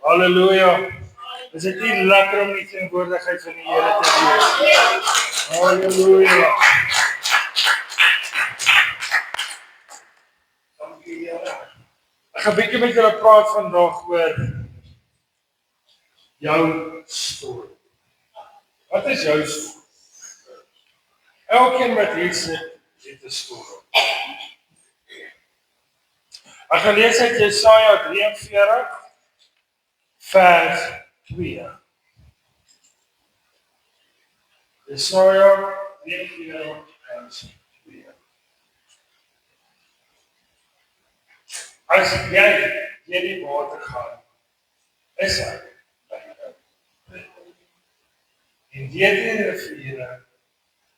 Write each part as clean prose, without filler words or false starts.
Halleluja. Is dit nie lekker om die teenwoordigheid van die Here te wees? Halleluja. Dankie Here. Ek gaan 'n bietjie met julle praat vandag oor jou storie. Wat is jou storie? Elkeen wat hier sit, het 'n storie. Ek gaan lees uit Jesaja 43 vers 2. Jesaja 43 vers 2. As jy deur die water gaan, is hy by jou. En deur die riviere,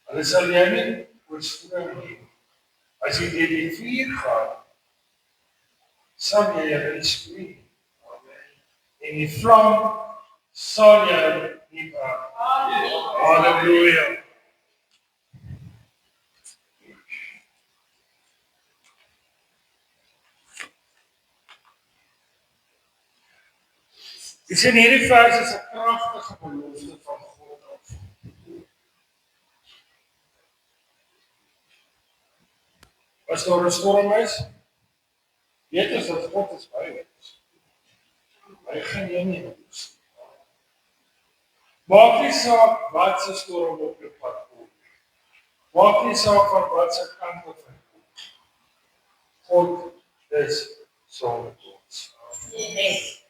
hulle sal jy nie oorstroom nie. As jy deur die vuur gaan, sal jy nie skreeu. En die vlam sal jou nie brand. Halleluja. Jy sien hierdie vers is 'n kragtige belofte van God af. As daar 'n storm is, weet ons dat God is by ons. Hy gaan jou nie los. Maak nie saak wat se storm op jou pad kom. Maak nie saak van wat se kant op hy kom. God is saam met ons. Yes.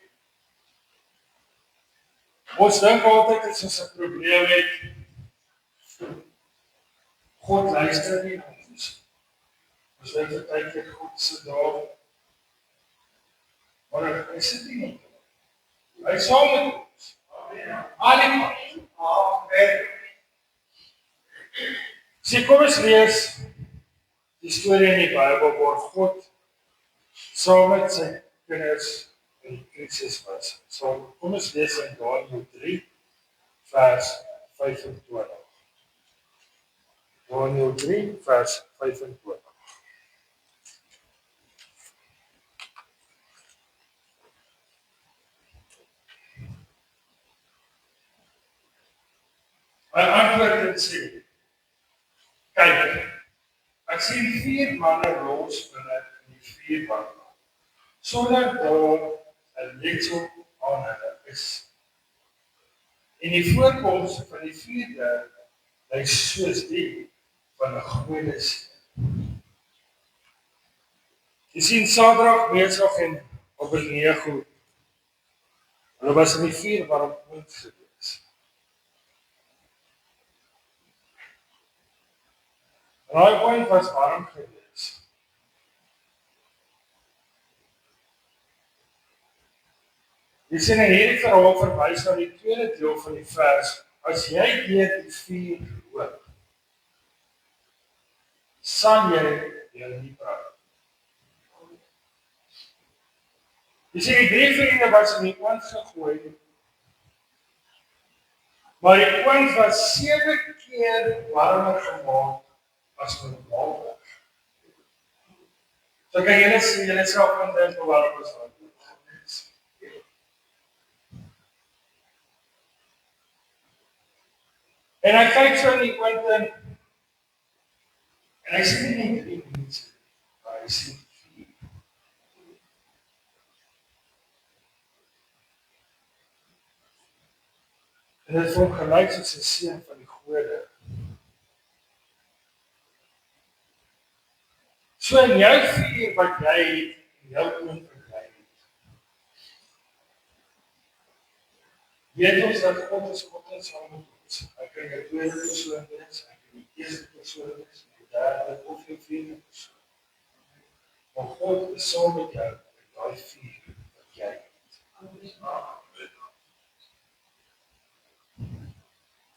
Ons dink altyd as ons 'n probleem het, God luister nie na ons. Ons dink altyd God se daar. Maar hy sit nie met ons. Hy is saam met ons. Amen. Amen. Sien, kom ons lees die storie in die Bybel waar God saam met sy kinders in die krisis was. So, kom ons lees in Daniël 3 vers 25. Daniël 3 vers 25. Hy antwoord en sê, kyk, ek sien 4 manne los binne in die 4 manne, sonder daar 'n letsel aan hulle is. En die voorkoms van die 4de lyk soos die van 'n godesteen. Jy sien Sadrag, Mesach en Abednego, hulle was in die 4 warm oond gewees. Daai oond was warm gewees. Jy sien in hierdie verhaal verwys na die tweede deel van die vers, as jy deur die vuur loop, sal jy nie brand. Jy sien die 3 vriende was in die oond gegooi, maar die oond was 7 keer warmer gemaak as normaal. So kan julle sien, julle self kan dink hoe warm is dit. En hy kyk so in die oond in, en hy sien nie 3 mense, maar hy sien 4. En dit is ook gelyk soos 'n seun van die gode. So in jou vuur wat jy het, in jou oond wat jy het, weet ons dat God is saam met ons. Hy kan jou tweede persoon wees, hy kan die eerste persoon wees, die derde of die 4de persoon. Maar God is saam met jou in daai vuur wat jy het.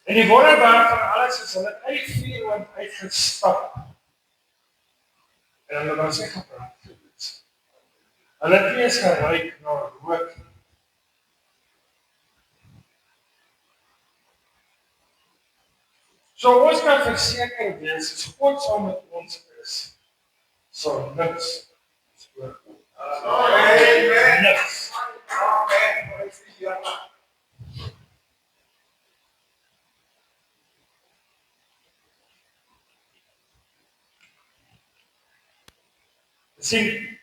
En die wonderwerk van alles is, hulle het uit die vuur uitgestap. En hulle was nie gebrand gewees. Hulle het nie eens geruik na rook. So ons kan verseker wees, as God saam met ons is, sal niks oorkom. Amen. Niks. Amen. Sien,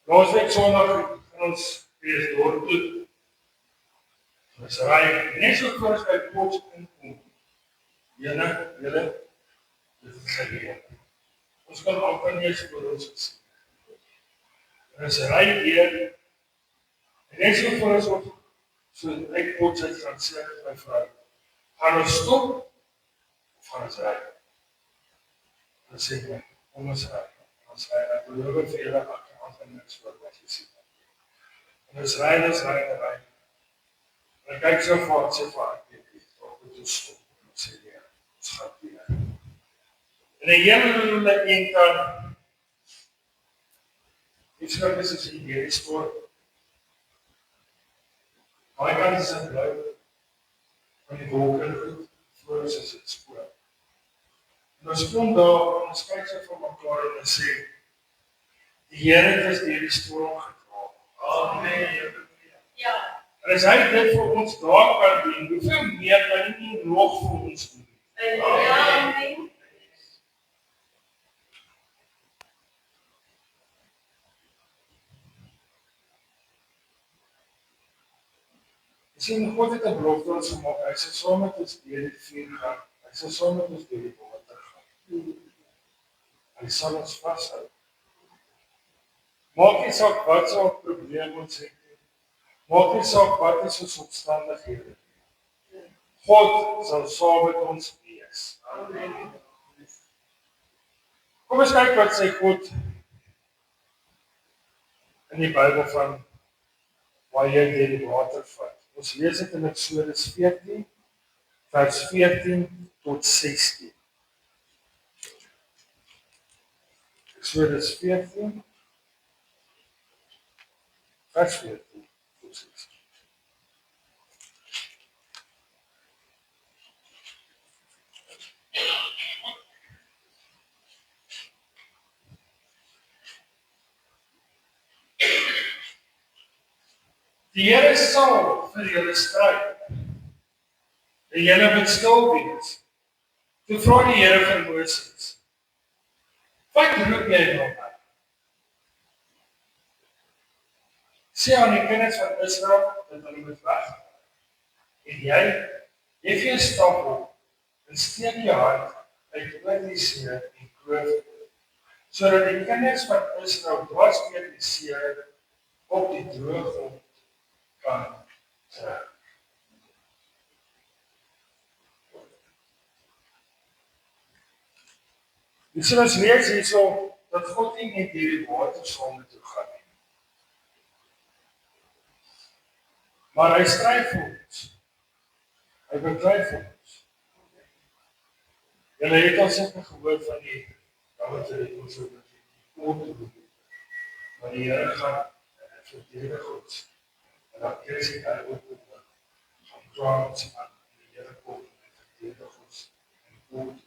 laasweek Sondag gaan ons weer dorp toe. Ons ry net so voor as by Potch inkom. Julle, dit is geleer. Ons kan amper nie eens voor ons gesien. En ons ry weer, en net so voor as ons so uit Potch uit gaan sê met my vrou, gaan ons stop, of gaan ons ry? Dan sê my, kom ons ry. Ons ry, ek beloof vir julle agterhand en niks voor wat jy sien. En ons ry, en ek kyk so vaart, sê vaart, ek moet ons stop. En ons sê, nee, ons gaan weer. En die hele een kan, die skrif is as die stoor. Maar ek kan is in blauw, van die wolken goed, voor ons is het spoor. En ons kom daar, en ons kyk so van mekaar en ons sê, die Here is deur die storm gedra. Amen. Ja. En as hy dit vir ons daar kan doen, hoeveel meer kan hy nie nog vir ons doen? Amen. Jy sien, God het 'n belofte ons gemaak, hy sal saam met ons deur die vuur gaan, hy sal saam met ons deur die water gaan. Hy sal ons vashou. Maak nie saak wat so 'n probleem ons het nie. Maak nie saak wat is ons omstandighede nie. God sal saam met ons wees. Amen. Kom ons kyk wat sê God in die Bybel van waar jy deur die water vat. Ons lees dit in Eksodus 14, vers 14 tot 16. Eksodus 14, vers 14 tot 16. Die Here sal vir julle stryd. En julle moet stil wees. Toe vra die Here vir Moses, wat roep jy nou my? Sê aan die kinders van Israel, dat hulle moet weg. En jy vir jou stap op, en steek jou hand uit oor die see en kloof, sodat die kinders van Israel dwars deur die see op die droë grond kan trek. Dus ons lees hierso, dat God nie net deur die watersonde toe gaan nie. Maar hy stry vir ons. Hy beklei vir ons. Julle het al seker gehoor van die, wat het ons ook met die oorlog. Maar die Here gaan verdedig ons. En dan kry hy daar ook gaan klaar ons aan. Die Here kom en verdedig ons. En oorlog.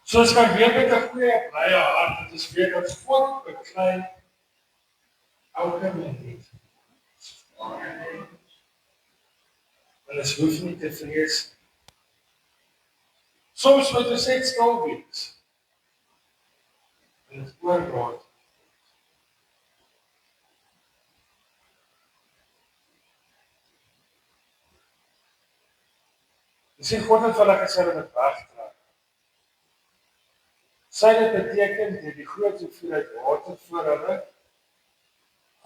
So ons kan weer met 'n goeie blye hart, dit is weer dat God beklei elke minuut. En ons hoef nie te vrees. Soms moet ons net stil wees. En het oorlaat. Jy sien, God het vir hulle gesê dat het wegtrek. Sy dit beteken, die groot hoeveelheid water voor hulle,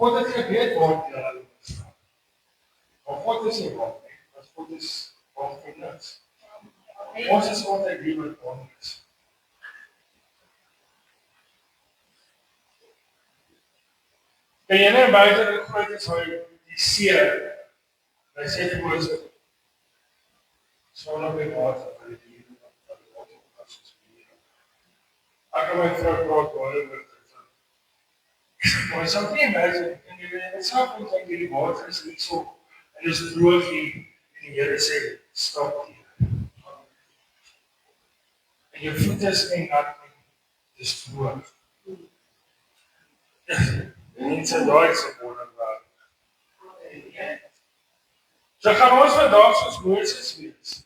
God het geweet waar die hulle moet staan. Maar God is nie bang nie, want God is bang vir niks. Ons is altyd lief met bang is. Kan jy nou buiten hoe groot is die see, hy sê vir Moses, sal op die water, van die dieren, van die water, as ons dieren. Ek en my vrou praat baie oor dit. Maar jy sal nie imagine, en jy weet, het sal kom dat die water is nie so, en is droog hier, en die Here sê, stop hier. En jou voete is nie nat nie, het is droog. Mense daai se wonderwerk. So gaan ons vandag soos Moses wees.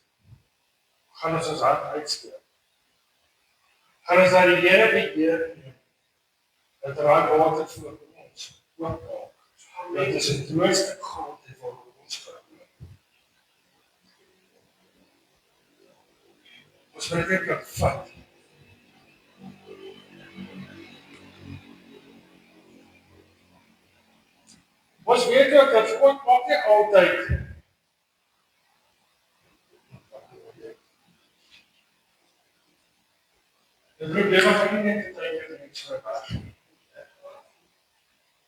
gaan ons hand uitsteek. Gaan ons dat die Here beheer neem, dat water voor ons oopmaak. Dit is 'n droogste grond en vir ons verloop. Ons moet dit kan vat. Ons weet ook dat God maak nie altyd die probleme gaan nie net tyd en iets verwag.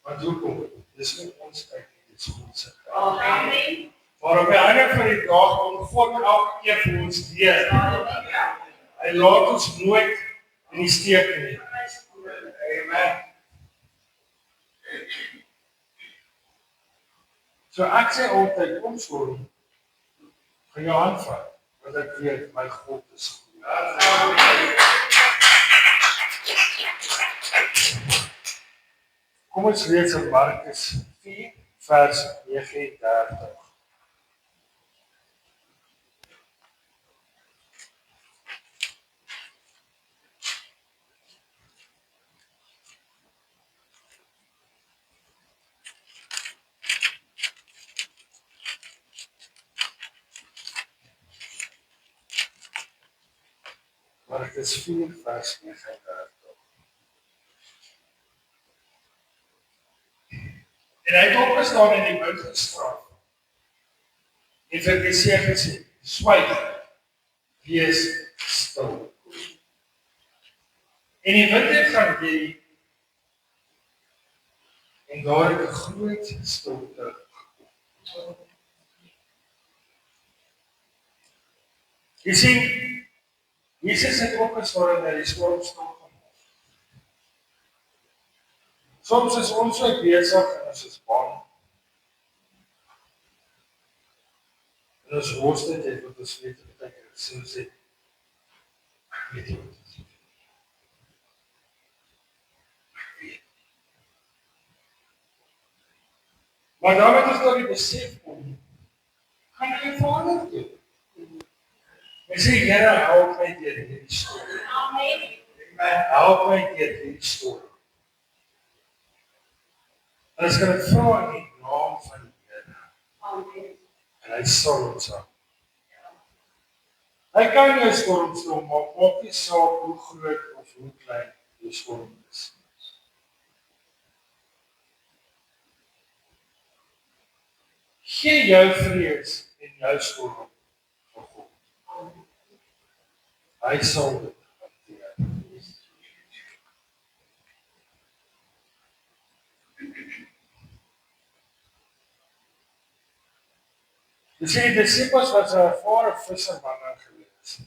Want hoekom? Dis nie ons tyd nie, dit is God se tyd. Amen. Maar op die einde van die dag kom God elke keer vir ons weer. Hy laat ons nooit in die steek nie. Amen. So ek sê altyd, kom skool, gaan jou hand vat, want ek weet, my God is goed. Kom ons lees in Markus 4, vers 39. Markus 4, vers 39. En hy het opgestaan en die wind gestraf. En vir die see gesê, swyg, wees stil. En die wind het gaan lê, en daar het 'n groot stilte gekom. Jy sien, Jesus het opgestaan en die storm stil gemaak. Soms is ons so besig en ons is bang. En ons worstel dit wat ons weet wat ek sê. Ek weet nie wat dit is. Ek weet. Maar dan het ons tot die besef kom, gaan jy Vader toe. En sê, Here, help my deur hierdie storie. Amen. Help my deur hierdie storie. En ons kan dit vra in die naam van die Here. Amen. En hy sal ons help. Hy kan jou storm stil maak, maak nie saak hoe groot of hoe klein jou storm is. Gee jou vrees en jou storm vir God. Hy sal dit hanteer. Jy sê die disippels was 'n ervare vissermanne gewees.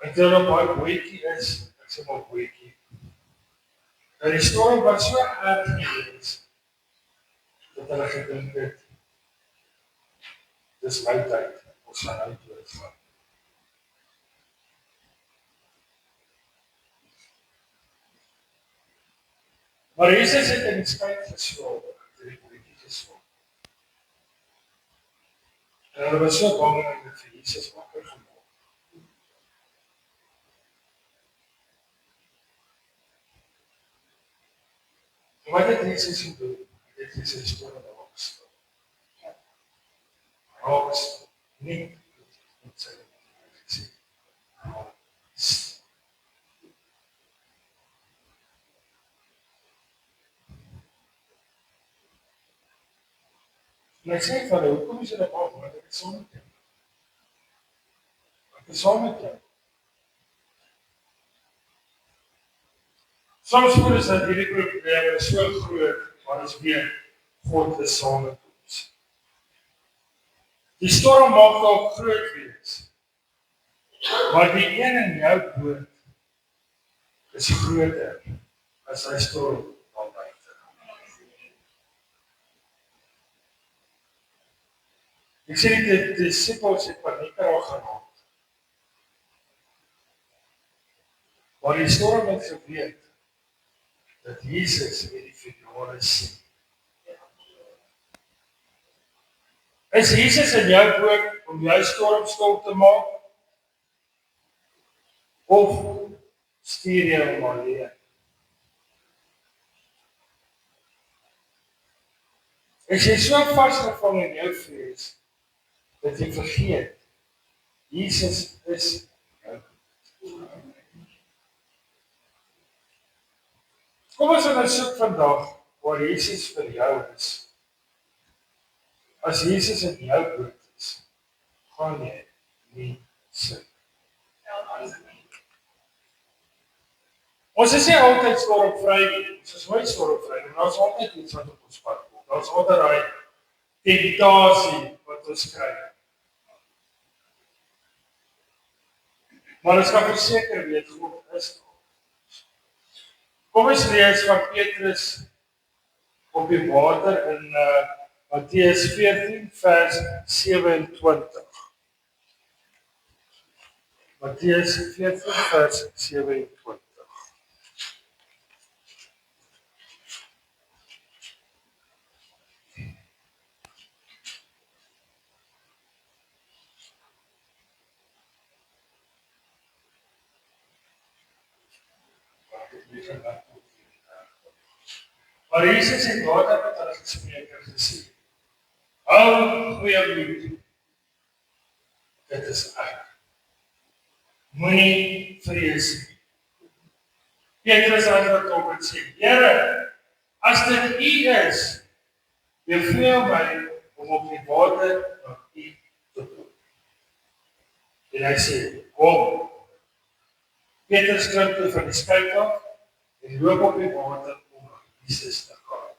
En toe op daai bootjie is, ek sê maar bootjie. En die storm was so erg gewees dat hulle gedink het, dis my tyd, ons gaan nou doodgaan. Maar Jesus het in die skyn geswom, het die bootjie geswom. En hulle was so bang en het vir Jesus wakker gemaak. Wat het Jesus gedoen? Hy het Jesus storm raakgestel. Raakgestel. Nie met sy gesê. Raakgestel. En ek sê vir hulle, hoekom is julle bang? Want ek is saam met jou. Ek is saam met jou. Soms voel ons dat hierdie probleme so groot, maar ons weet, God is saam met ons. Die storm mag dalk groot wees, maar die een in jou boot is groter as hy storm daar buite. Ek sê die disippels het paniek geraak. Maar die storm het geweet dat Jesus met die verlore sien. Is Jesus in jou boot om jou storm stil te maak? Of stuur jy hom alleen? Is jy so vasgevang in jou vrees, dat jy vergeet, Jesus is jou. Kom ons ondersoek vandag, waar Jesus vir jou is. As Jesus in jou boot is, gaan jy nie sink. Ons is nie altyd stormvry nie, ons is nooit stormvry nie, maar daar is altyd iets wat op ons pad kom. Daar is altyd daai tentasie wat ons kry. Maar ons kan verseker weet, God is daar. Kom ons lees van Petrus op die water in Matteus 14 vers 27. Matteus 14 vers 27. Maar Jesus het later met hulle gespreek en gesê, hou goeie moed, dit is ek. Moenie vrees nie. Petrus antwoord op en sê, Here, as dit U is, beveel my om op die water na U te kom. En hy sê, kom. Petrus klim toe van die skip af en loop op die water om na Jesus te gaan.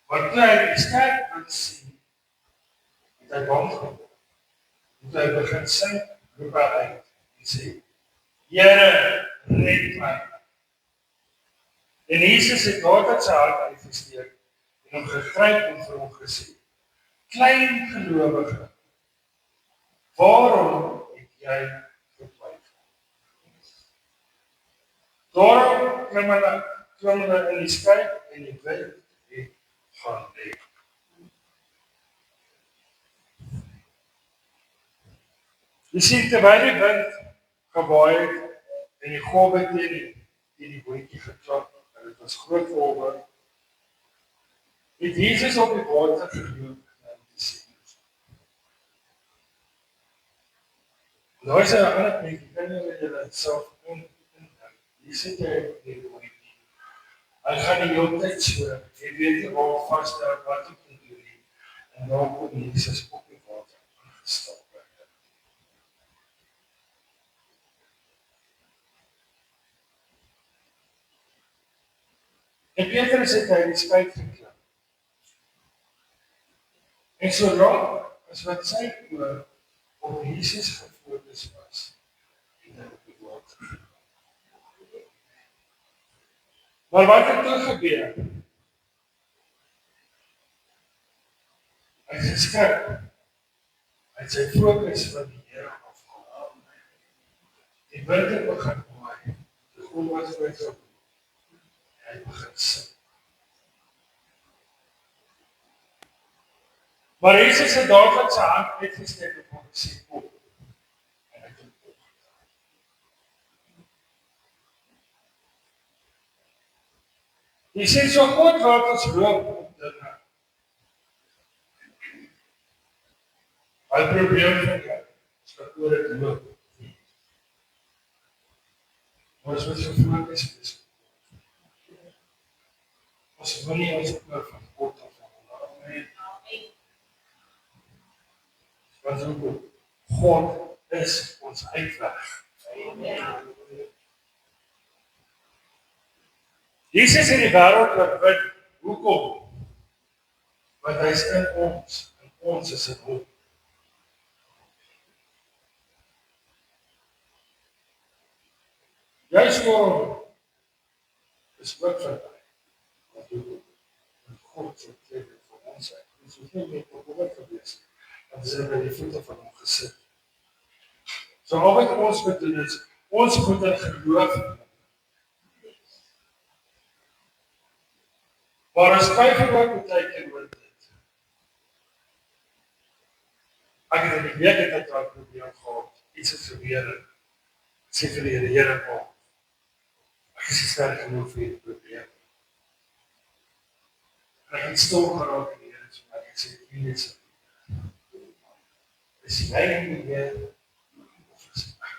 Maar toe hy die skip sien, het hy bang geword. Toe hy begin sing, roep hy uit en sê, Here, red my. En Jesus het later sy hand uitgesteek en hom gegryp en vir hom gesê, klein gelowige, waarom het jy getwyfel? Daarom klim hulle in die skip en die wind het gaan lê. Jy sien, terwyl die wind gewaai het en die golwe teen die bootjie geklap, en dit was groot golwe, het Jesus op die water geloop na die disippels. Daar is 'n ander plek, jy kan nie julle self doen. Hier sit jy op die bootjie. Hy gaan die hele tyd so, jy weet nie waar vasstel wat om te doen nie. En daar kom Jesus op die water aangestap. En Petrus het hy die skip geklim. En so raak as wat sy oor op Jesus gefokus was, en hy op die water. Maar wat het toe gebeur? Hy het geskrik. Hy het sy fokus van die Here afgehaal. Die wind het begin waai. Die golwe was groot op. Hy begin sing. Maar Jesus het dadelik sy hand uitgesteek en hom gesê, kom. En hy het hom opgetaan. Jy sê, so God laat ons loop op dinge. Hy probleem van jou, is dat oor het loop. Maar as wat gefokus is, ons wil nie ons oor van God af. Want so goed, God is ons uitweg. Jesus in die wêreld oorwin. Hoekom? Want hy is in ons, en ons is in hom. Jy storm is ook van my. Want God se trek vir ons uit. Ons hoef nie meer op hom te wees. Want ons het by die voete van hom gesit. So al wat ons moet doen is, ons moet in geloof neem. Maar ons twyfel ook baie keer oor dit. Ek het in die week het ek daai probleem gehad. Iets het gebeur en sê vir die Here, maar ek is nie sterk genoeg vir die probleem. En ek het stil geraak in die Here, so ek sê, wie is dit? Is jy in die Here, of is ek?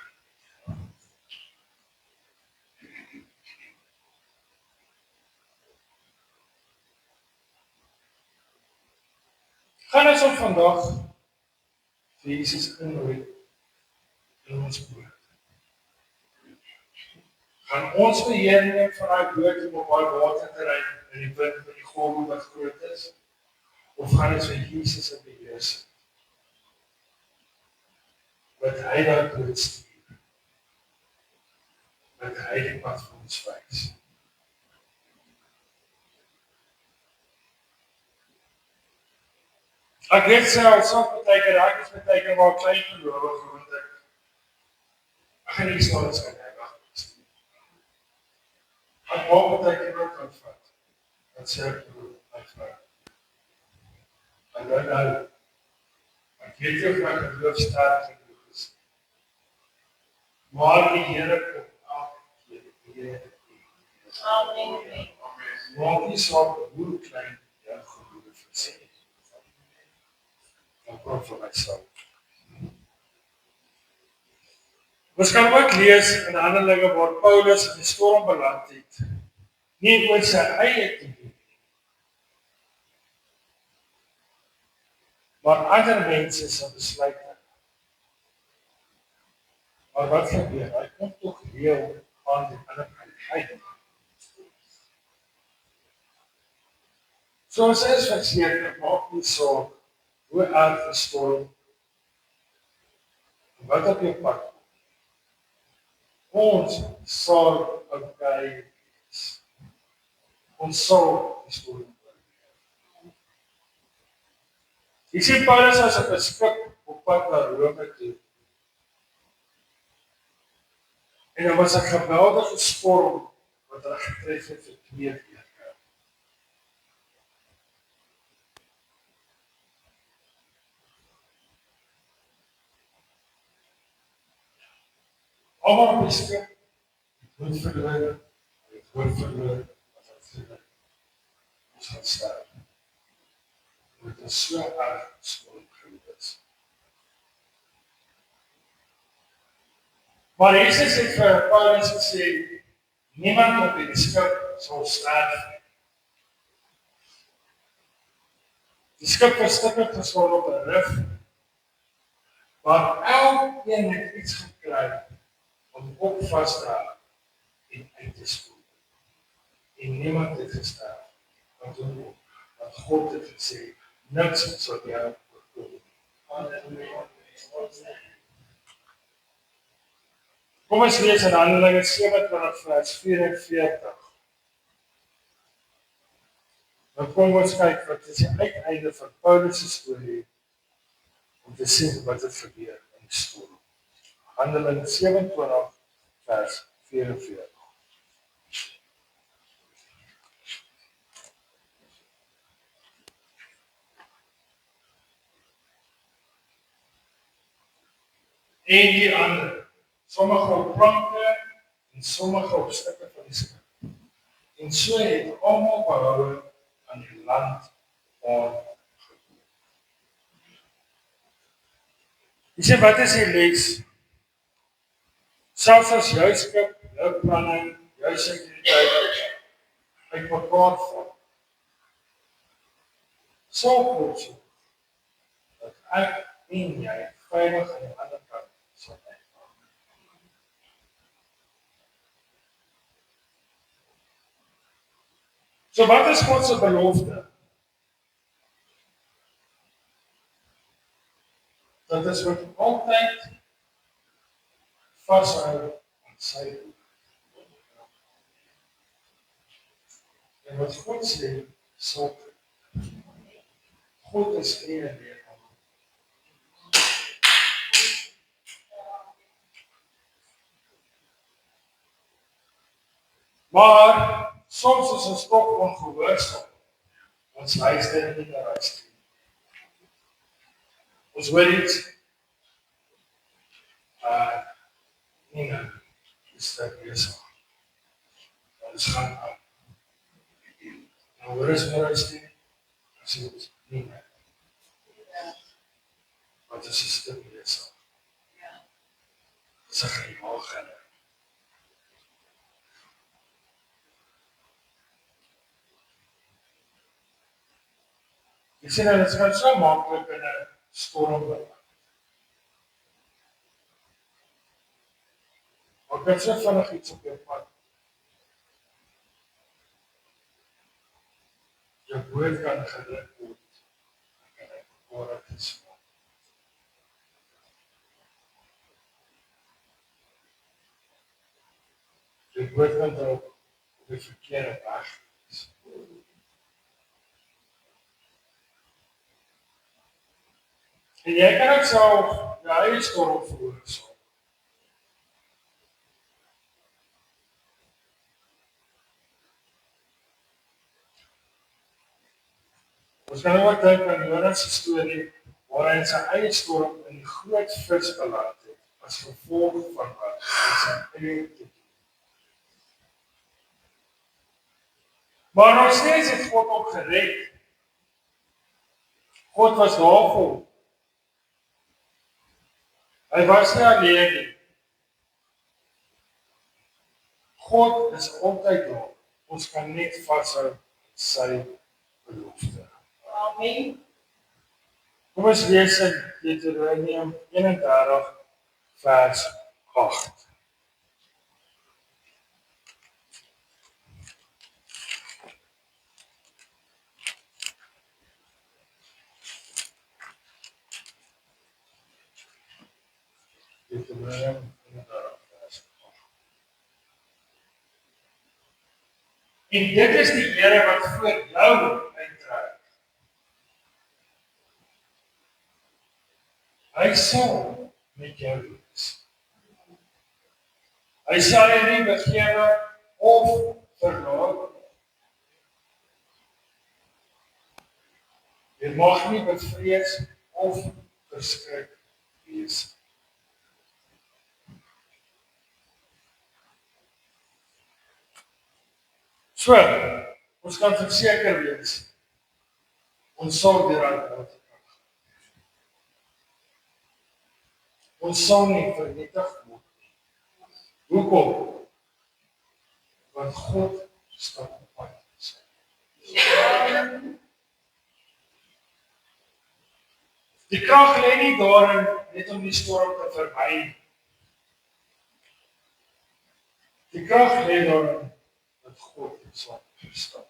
Gaan ons op vandag vir Jesus innooi in ons woord. Gaan ons beheer neem van daai boot om op daai water te ry in die wind met die golwe wat groot is? Of gaan ons vir Jesus in beheer sit? Wat hy daar boot stuur. Wat hy die pad vir ons wys. Ek weet selfs beteken ek is beteken waar klein gelowige want ek gaan nie staan as ek wag. Ek wou beteken wat kan vat. Dat sê ek my vrou. En dan ek weet nie of my geloof sterk genoeg is. Maar die Here kom elke keer weer. Amen. Maak nie saak hoe klein jou geloof is. Dan praat vir myself. Ons kan ook lees in Handelinge waar Paulus in die storm beland het. Nie oor sy eie idee, maar ander mense se besluite. Maar wat gebeur? Hy kom tog heel aan die ander kant. So ons is verseker, maak nie saak hoe erg die storm, wat op jou pad kom. Ons sal okay wees. Ons sal die storm oorleef. Jy sien Paulus as 'n skip op pad na Rome toe. En daar was 'n geweldige storm wat hulle getref het vir 2 weke. Almal op die skip moet verloor, wat ons gaan sterf. Dit is so erg storm gewees. Maar Jesus het vir Paulus gesê, niemand op die skip sal sterf. Die skip was stukkend geslaan op 'n rif, waar elkeen het iets gekry om op vas te hou en uit te spoel. En niemand het gesterf. Want God het gesê, niks sal jou oorkom. Kom ons lees in Handelinge 27 vers 44. Dan kom ons kyk wat is die uiteinde van Paulus se storie om te sien wat het gebeur in die storm. Handelinge 27 vers 44. En die ander, sommige op planke en sommige op stukke van die skip. En so het almal behou aan die land aangekom. Jy sê, wat is die les? Selfs as jou skip, jou planning, jou sekuriteit uit mekaar val. Sal God sorg dat ek en jy veilig aan die ander kant sal uitkom. So wat is God se belofte? Dat is wat altyd vashou aan sy woord. En wat God sê, sal God is nie en weer aan. Maar soms is ons toch ongehoorsaam. Ons luister nie na sy stem. Ons hoor iets, nie nou, dis dit besig. Ons gaan aan. Nou hoor ons maar eens nie, as jy ons nie nou. Wat is die stuk besig? Dis 'n gemaal gele. Jy sien, dit is gaan so maklik in 'n storm beland. Maar kan so vinnig iets op jou pad. Jou boot kan gedruk word. En hy behoorlik gesmaak. Jou boot kan daarop op die verkeerde weg wees. En jy kan ook self jou eie storm veroorsaak. Ons kan ook dink aan Jonas se storie, waar hy in sy eie storm in die groot vis beland het, as gevolg van wat hy sy eie te doen. Maar nog steeds het God ook gered. God was daar vir hom. Hy was nie alleen nie. God is altyd daar. Ons kan net vashou aan sy belofte. Amen. Kom ons lees in Deuteronomium 31 vers 8. Deuteronomium 31 vers 8. En dit is die Here wat voor jou uittrek. Hy sal met jou wees. Hy sal jou nie begewe of verlaat nie. Jy mag nie bevrees of verskrik wees. So, ons kan verseker wees, ons sal deur daai water gaan. Ons sal nie vernietig word nie. Hoekom? Want God stap op pad. Die krag lê nie daarin net om die storm te vermy. Die krag lê daarin dat God sal stap.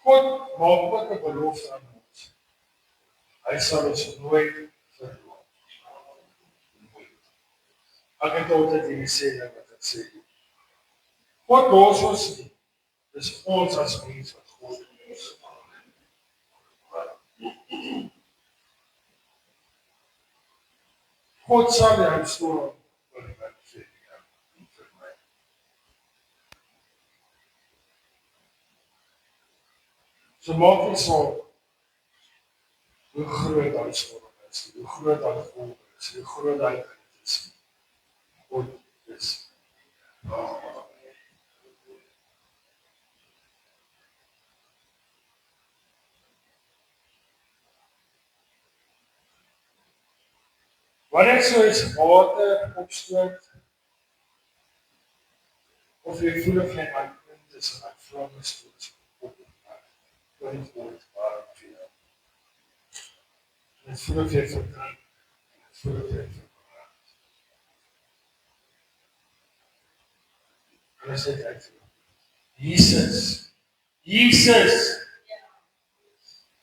God maak ook 'n belofte aan ons. Hy sal ons nooit verlaat. Ek het altyd hierdie sê wat ek sê. God los ons nie. Dis ons as mens wat God los. God sal jou storm oorwin vir jou en vir my. So maak nie saak hoe groot daai storm is, hoe groot daai golf is, hoe groot daai wind is. God is. Wanneer so is water opstoot, of jy voel of jy aan punt is en aan vlamme stoot op die pad, punt word warm vir jou. En voel of jy verbrand, en voel of jy verbrand. En as jy uitvoer, Jesus,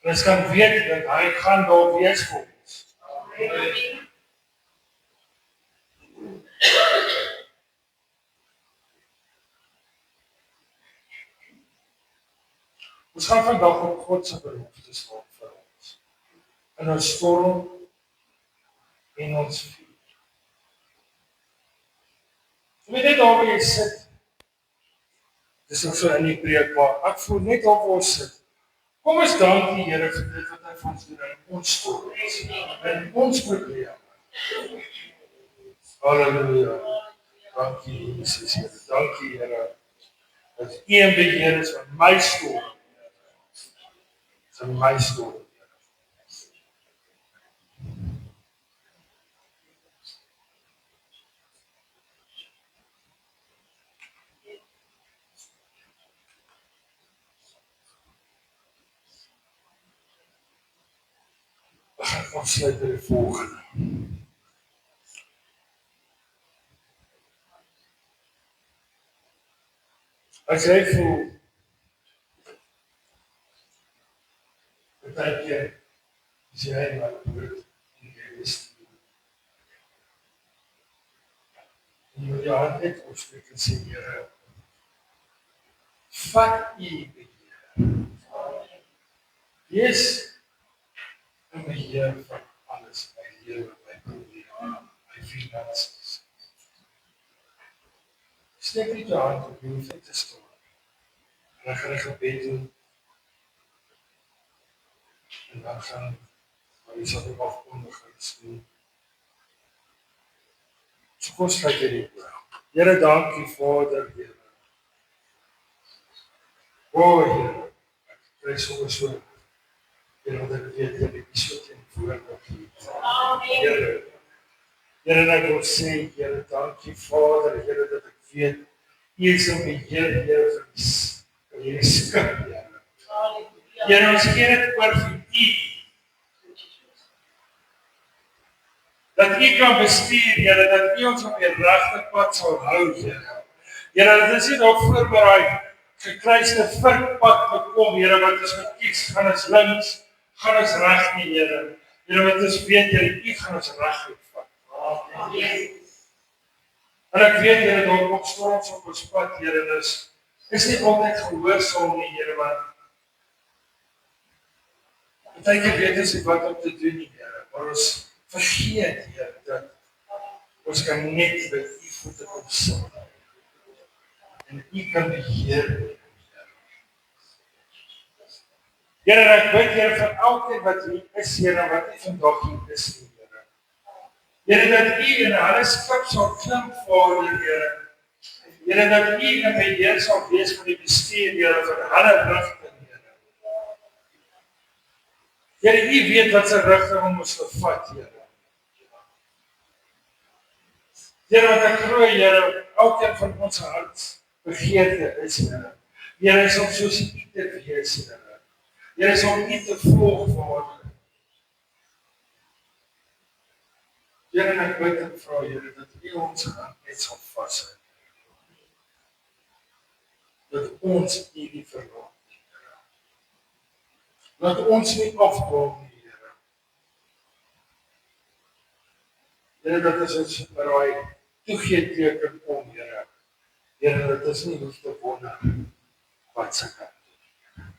en ons kan weet dat hy gaan daar wees vir ons. Amen. Ons gaan vandag op God se beloftes maak vir ons. In ons storm en ons vuur. Jy weet net daar waar jy sit. Dis nog so in die preek, maar ek voel net op ons sit. Kom ons dank die Here vir dit wat hy vir ons doen in ons stories, in ons probleme. Halleluja. Dankie Jesus, Here. Dankie Here. Dat U in beheer is van my storie. Van my storie. Ek gaan afsluit by die volgende. As jy voel, baie keer, as jy maar brood en jy is, en jy moet jou hand net opsteek en sê, Here, vat U beheer. Wees in beheer van alles, my lewe, my probleme, my finansies. Steek net jou hand op, jy hoef net te staan. En dan gaan ek gebed doen. En dan gaan, maar jy sal ook afkondigings doen. So kom sluit jy die oor. Here, dankie Vader, Here. O Here, ek prys so, Here, wat ek weet, Here, ek is so teenwoordig hier. Here, Here, en ek wil sê, Here, dankie Vader, Here, dat ek weet, U is in beheer, Here, vir hierdie skip, Here. Here, ons gee dit oor vir U. Dat U kan bestuur, Here, dat U ons op die regte pad sal hou, Here. Here, dit is nie nog voorberei, gekruiste virkpad gekom, Here, wat ons met kies, gaan ons links, gaan ons reg nie, Here. Here, wat ons weet, Here, U gaan ons reg uitvat. En ek weet, Here, daar kom storms op ons pad, Here, is nie altyd gehoorsaam nie, Here, want baie keer weet ons nie wat om te doen nie, Here, maar ons vergeet, Here, dat ons kan net by U voete kom sit. En U kan beheer, Here, ek bid, Here, vir elkeen wat hier is, Here, wat nie vandag hier is nie, Here. Here, dat U in hulle skip sal klim, Vader, Here. Here, dat U in beheer sal wees van die bestuur, Here, van hulle rigting, Here. Here, U weet wat se rigting om ons te vat, Here. Here, wat ek glo, Here, elkeen van ons hart begeerte is, Here. Here, is om soos U te wees, Here. Here, is om U te volg, Vader. Here, en ek bid en vra, Here, dat U ons hand net sal vashou. Dat ons U nie verlaat nie, Here. Dat ons nie afdwaal nie, Here. Here, dat is ons raai toegee teken om, Here. Here, dat is nie hoef te wonder wat se kan doen.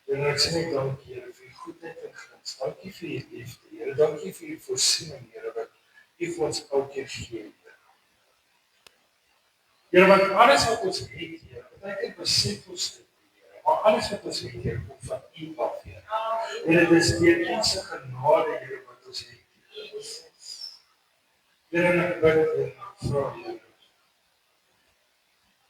Here, ek sê net dankie, Here, vir U goedheid en guns. Dankie vir U liefde, Here. Dankie vir U voorsiening, Here, wat U vir ons elke keer gee, Here. Here, want alles wat ons het, Here, beteken besef ons dit, Here. Maar alles wat ons het, Here, kom van U af, Here. Here, dis deur U se genade, Here, wat ons het, Here. Here, en ek bid en ek vra, Here,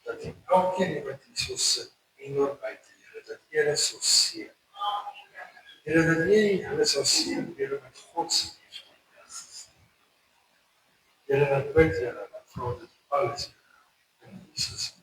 dat U elkeen wat hier so sit, en oor buite, Here, dat Here sal seën. Here, dat hulle sal seën, Here, met God se liefde. Here, en ek bid, Here, en ek vra dit alles, Here, in Jesus'